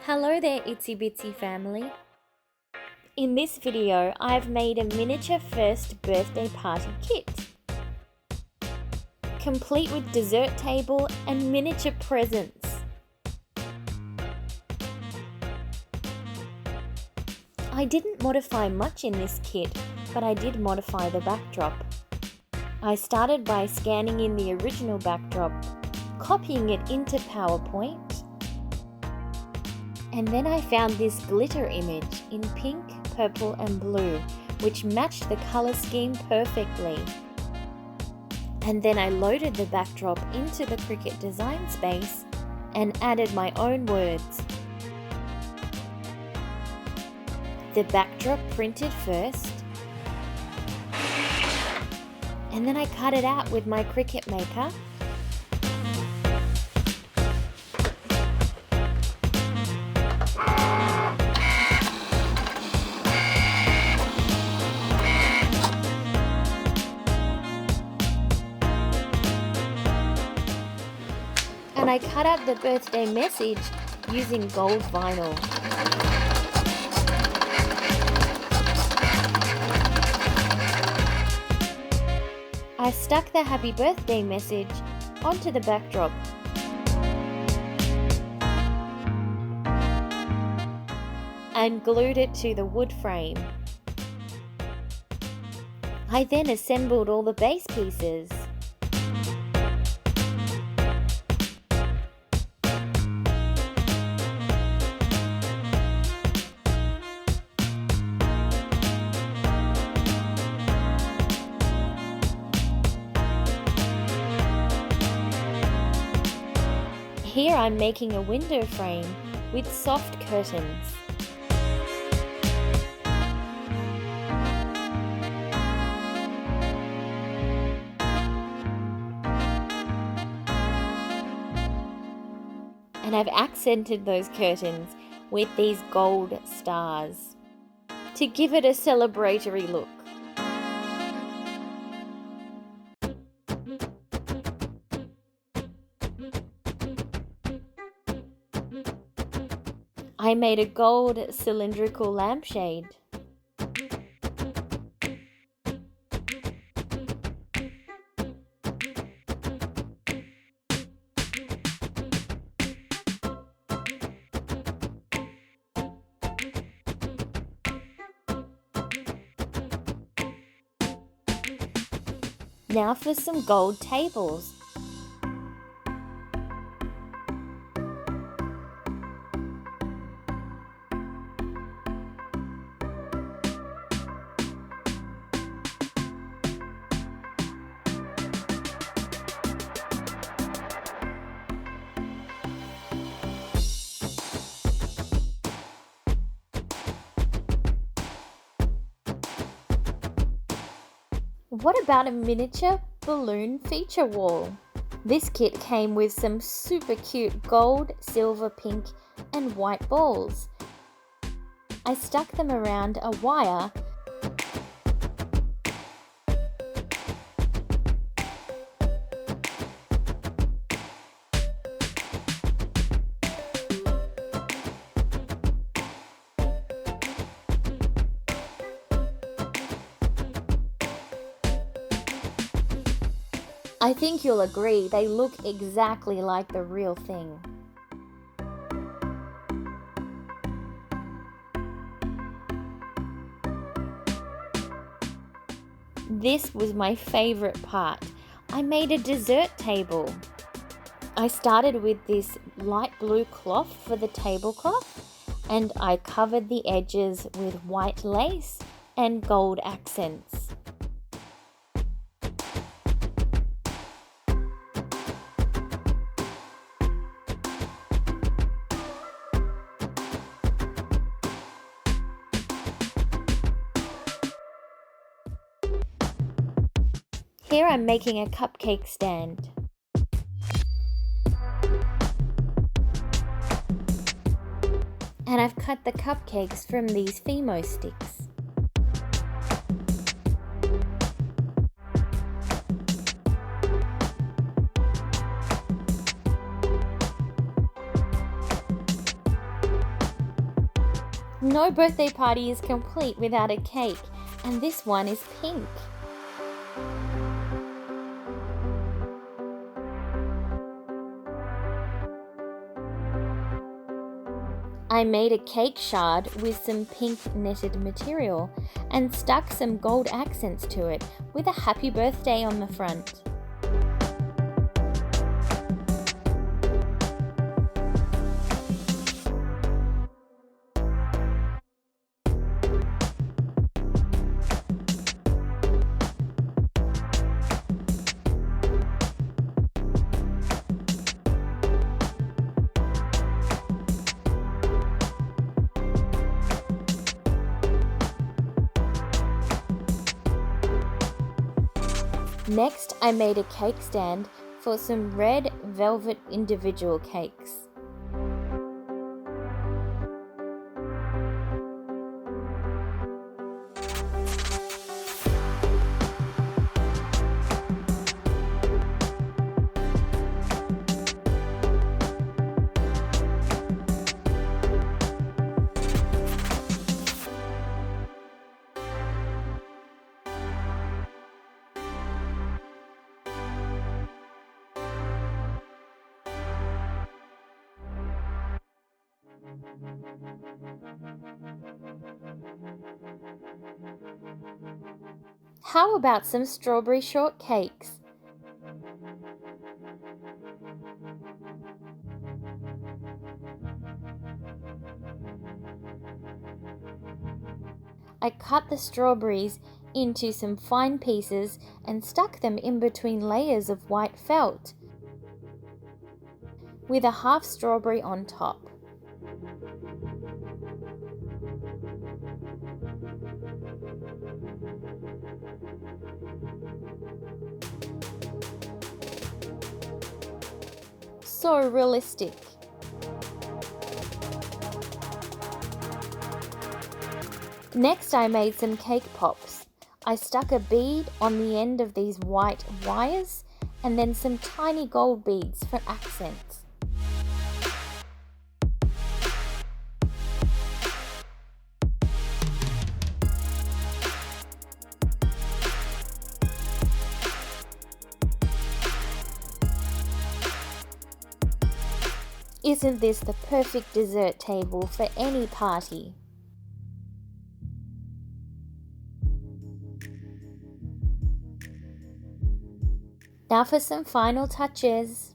Hello there Itsy Bitsy family. In this video I've made a miniature first birthday party kit, complete with dessert table and miniature presents. I didn't modify much in this kit, but I did modify the backdrop. I started by scanning in the original backdrop, copying it into PowerPoint, and then I found this glitter image in pink, purple and blue, which matched the colour scheme perfectly. And then I loaded the backdrop into the Cricut design space and added my own words. The backdrop printed first, and then I cut it out with my Cricut Maker. And I cut out the birthday message using gold vinyl. I stuck the happy birthday message onto the backdrop. And glued it to the wood frame. I then assembled all the base pieces. Here I'm making a window frame with soft curtains. And I've accented those curtains with these gold stars to give it a celebratory look. I made a gold cylindrical lampshade. Now for some gold tables. What about a miniature balloon feature wall? This kit came with some super cute gold, silver, pink and white balls. I stuck them around a wire I think you'll agree they look exactly like the real thing. This was my favorite part. I made a dessert table. I started with this light blue cloth for the tablecloth, and I covered the edges with white lace and gold accents. Here I'm making a cupcake stand. And I've cut the cupcakes from these Fimo sticks. No birthday party is complete without a cake, and this one is pink. I made a cake shard with some pink knitted material and stuck some gold accents to it with a happy birthday on the front. Next, I made a cake stand for some red velvet individual cakes. How about some strawberry shortcakes? I cut the strawberries into some fine pieces and stuck them in between layers of white felt, with a half strawberry on top. So realistic. Next, I made some cake pops. I stuck a bead on the end of these white wires and then some tiny gold beads for accents. Isn't this the perfect dessert table for any party? Now for some final touches.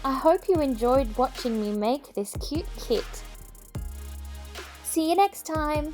I hope you enjoyed watching me make this cute kit. See you next time!